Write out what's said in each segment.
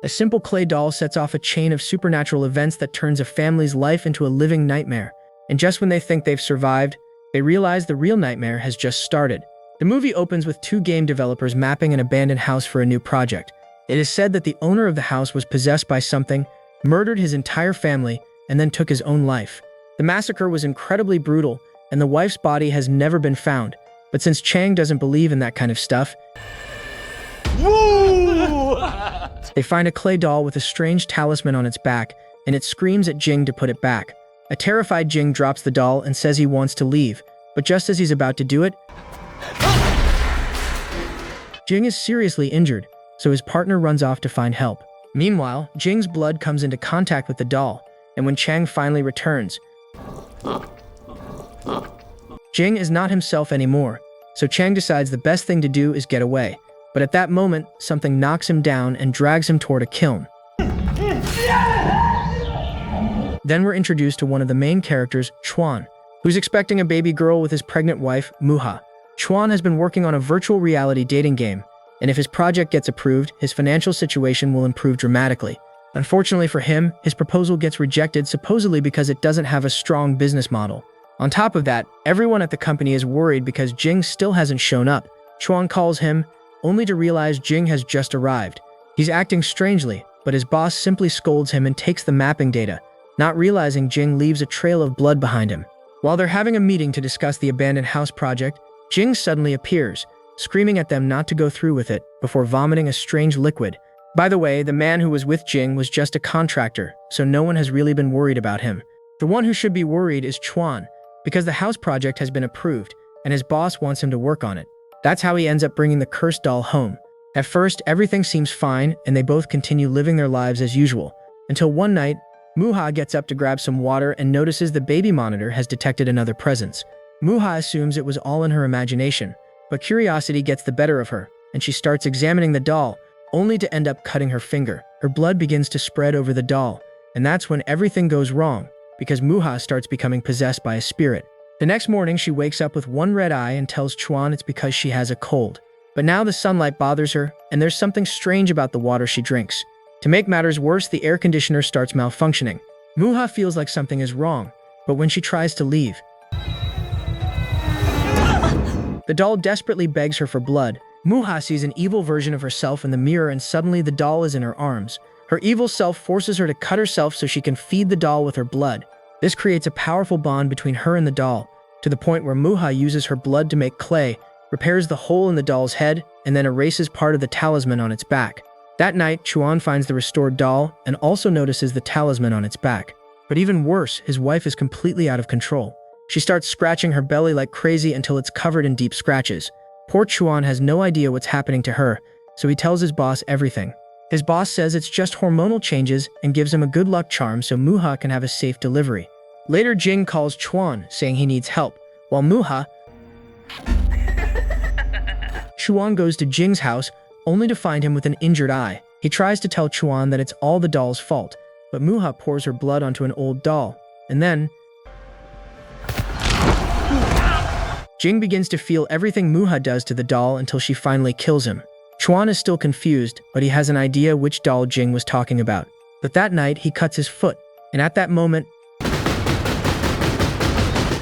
A simple clay doll sets off a chain of supernatural events that turns a family's life into a living nightmare. And just when they think they've survived, they realize the real nightmare has just started. The movie opens with two game developers mapping an abandoned house for a new project. It is said that the owner of the house was possessed by something, murdered his entire family, and then took his own life. The massacre was incredibly brutal, and the wife's body has never been found. But since Chang doesn't believe in that kind of stuff, they find a clay doll with a strange talisman on its back, and it screams at Jing to put it back. A terrified Jing drops the doll and says he wants to leave, but just as he's about to do it, Jing is seriously injured, so his partner runs off to find help. Meanwhile, Jing's blood comes into contact with the doll, and when Chang finally returns, Jing is not himself anymore, so Chang decides the best thing to do is get away. But at that moment, something knocks him down and drags him toward a kiln. Then we're introduced to one of the main characters, Chuan, who's expecting a baby girl with his pregnant wife, Muha. Chuan has been working on a virtual reality dating game, and if his project gets approved, his financial situation will improve dramatically. Unfortunately for him, his proposal gets rejected supposedly because it doesn't have a strong business model. On top of that, everyone at the company is worried because Jing still hasn't shown up. Chuan calls him, only to realize Jing has just arrived. He's acting strangely, but his boss simply scolds him and takes the mapping data, not realizing Jing leaves a trail of blood behind him. While they're having a meeting to discuss the abandoned house project, Jing suddenly appears, screaming at them not to go through with it, before vomiting a strange liquid. By the way, the man who was with Jing was just a contractor, so no one has really been worried about him. The one who should be worried is Chuan, because the house project has been approved, and his boss wants him to work on it. That's how he ends up bringing the cursed doll home. At first, everything seems fine, and they both continue living their lives as usual, until one night, Muha gets up to grab some water and notices the baby monitor has detected another presence. Muha assumes it was all in her imagination, but curiosity gets the better of her, and she starts examining the doll, only to end up cutting her finger. Her blood begins to spread over the doll, and that's when everything goes wrong, because Muha starts becoming possessed by a spirit. The next morning, she wakes up with one red eye and tells Chuan it's because she has a cold. But now the sunlight bothers her, and there's something strange about the water she drinks. To make matters worse, the air conditioner starts malfunctioning. Muha feels like something is wrong, but when she tries to leave, the doll desperately begs her for blood. Muha sees an evil version of herself in the mirror, and suddenly the doll is in her arms. Her evil self forces her to cut herself so she can feed the doll with her blood. This creates a powerful bond between her and the doll, to the point where Muha uses her blood to make clay, repairs the hole in the doll's head, and then erases part of the talisman on its back. That night, Chuan finds the restored doll and also notices the talisman on its back. But even worse, his wife is completely out of control. She starts scratching her belly like crazy until it's covered in deep scratches. Poor Chuan has no idea what's happening to her, so he tells his boss everything. His boss says it's just hormonal changes and gives him a good luck charm so Muha can have a safe delivery. Later, Jing calls Chuan, saying he needs help, while Chuan goes to Jing's house, only to find him with an injured eye. He tries to tell Chuan that it's all the doll's fault, but Muha pours her blood onto an old doll, and then Jing begins to feel everything Muha does to the doll until she finally kills him. Chuan is still confused, but he has an idea which doll Jing was talking about. But that night, he cuts his foot, and at that moment,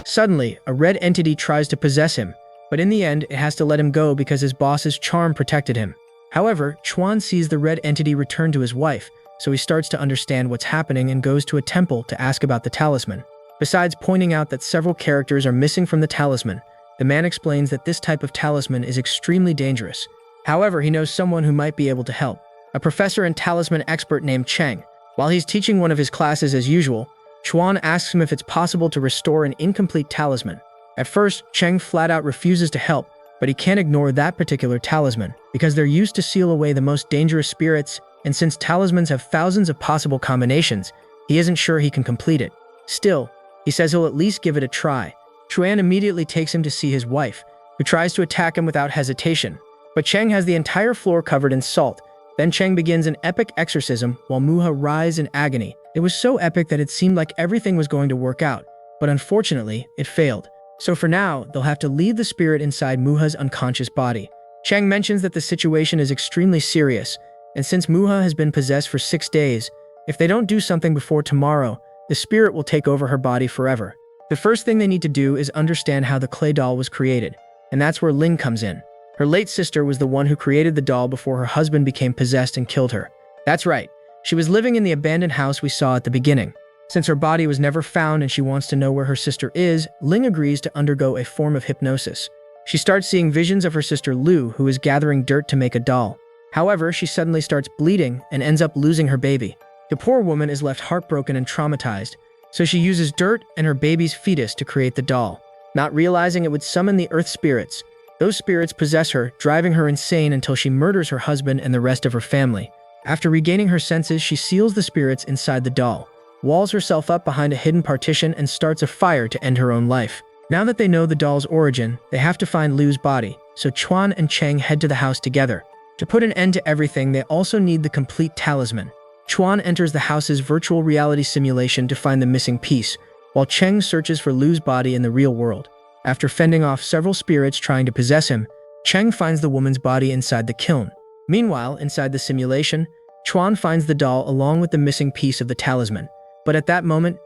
suddenly, a red entity tries to possess him, but in the end, it has to let him go because his boss's charm protected him. However, Chuan sees the red entity return to his wife, so he starts to understand what's happening and goes to a temple to ask about the talisman. Besides pointing out that several characters are missing from the talisman, the man explains that this type of talisman is extremely dangerous. However, he knows someone who might be able to help, a professor and talisman expert named Cheng. While he's teaching one of his classes as usual, Chuan asks him if it's possible to restore an incomplete talisman. At first, Cheng flat out refuses to help, but he can't ignore that particular talisman, because they're used to seal away the most dangerous spirits, and since talismans have thousands of possible combinations, he isn't sure he can complete it. Still, he says he'll at least give it a try. Chuan immediately takes him to see his wife, who tries to attack him without hesitation. But Cheng has the entire floor covered in salt. Then Cheng begins an epic exorcism while Muha writhes in agony. It was so epic that it seemed like everything was going to work out, but unfortunately, it failed. So for now, they'll have to leave the spirit inside Muha's unconscious body. Cheng mentions that the situation is extremely serious, and since Muha has been possessed for 6 days, if they don't do something before tomorrow, the spirit will take over her body forever. The first thing they need to do is understand how the clay doll was created, and that's where Ling comes in. Her late sister was the one who created the doll before her husband became possessed and killed her. That's right, she was living in the abandoned house we saw at the beginning. Since her body was never found and she wants to know where her sister is, Ling agrees to undergo a form of hypnosis. She starts seeing visions of her sister Lu, who is gathering dirt to make a doll. However, she suddenly starts bleeding and ends up losing her baby. The poor woman is left heartbroken and traumatized, so she uses dirt and her baby's fetus to create the doll. Not realizing it would summon the earth spirits, those spirits possess her, driving her insane until she murders her husband and the rest of her family. After regaining her senses, she seals the spirits inside the doll, walls herself up behind a hidden partition, and starts a fire to end her own life. Now that they know the doll's origin, they have to find Lu's body, so Chuan and Cheng head to the house together. To put an end to everything, they also need the complete talisman. Chuan enters the house's virtual reality simulation to find the missing piece, while Cheng searches for Lu's body in the real world. After fending off several spirits trying to possess him, Cheng finds the woman's body inside the kiln. Meanwhile, inside the simulation, Chuan finds the doll along with the missing piece of the talisman. But at that moment,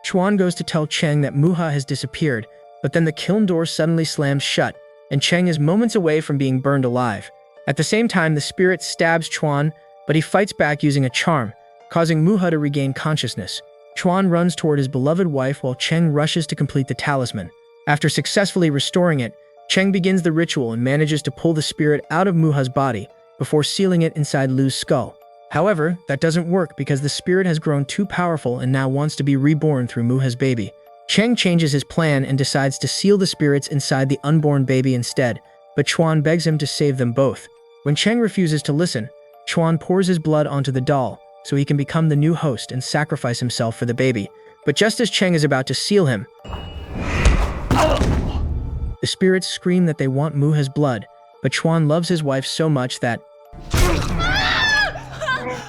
Chuan goes to tell Cheng that Muha has disappeared, but then the kiln door suddenly slams shut, and Cheng is moments away from being burned alive. At the same time, the spirit stabs Chuan, but he fights back using a charm, causing Muha to regain consciousness. Chuan runs toward his beloved wife while Cheng rushes to complete the talisman. After successfully restoring it, Cheng begins the ritual and manages to pull the spirit out of Muha's body before sealing it inside Lu's skull. However, that doesn't work because the spirit has grown too powerful and now wants to be reborn through Muha's baby. Cheng changes his plan and decides to seal the spirits inside the unborn baby instead, but Chuan begs him to save them both. When Cheng refuses to listen, Chuan pours his blood onto the doll so he can become the new host and sacrifice himself for the baby. But just as Cheng is about to seal him, the spirits scream that they want Muha's blood, but Chuan loves his wife so much that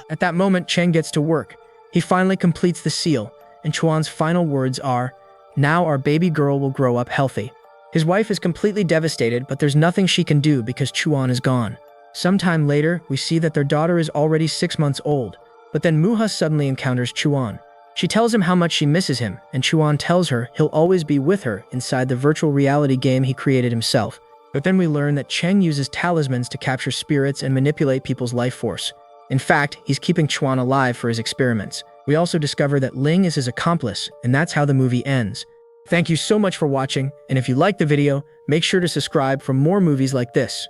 at that moment, Cheng gets to work. He finally completes the seal, and Chuan's final words are, "Now our baby girl will grow up healthy." His wife is completely devastated, but there's nothing she can do because Chuan is gone. Sometime later, we see that their daughter is already 6 months old, but then Muha suddenly encounters Chuan. She tells him how much she misses him, and Chuan tells her he'll always be with her inside the virtual reality game he created himself. But then we learn that Cheng uses talismans to capture spirits and manipulate people's life force. In fact, he's keeping Chuan alive for his experiments. We also discover that Ling is his accomplice, and that's how the movie ends. Thank you so much for watching, and if you liked the video, make sure to subscribe for more movies like this.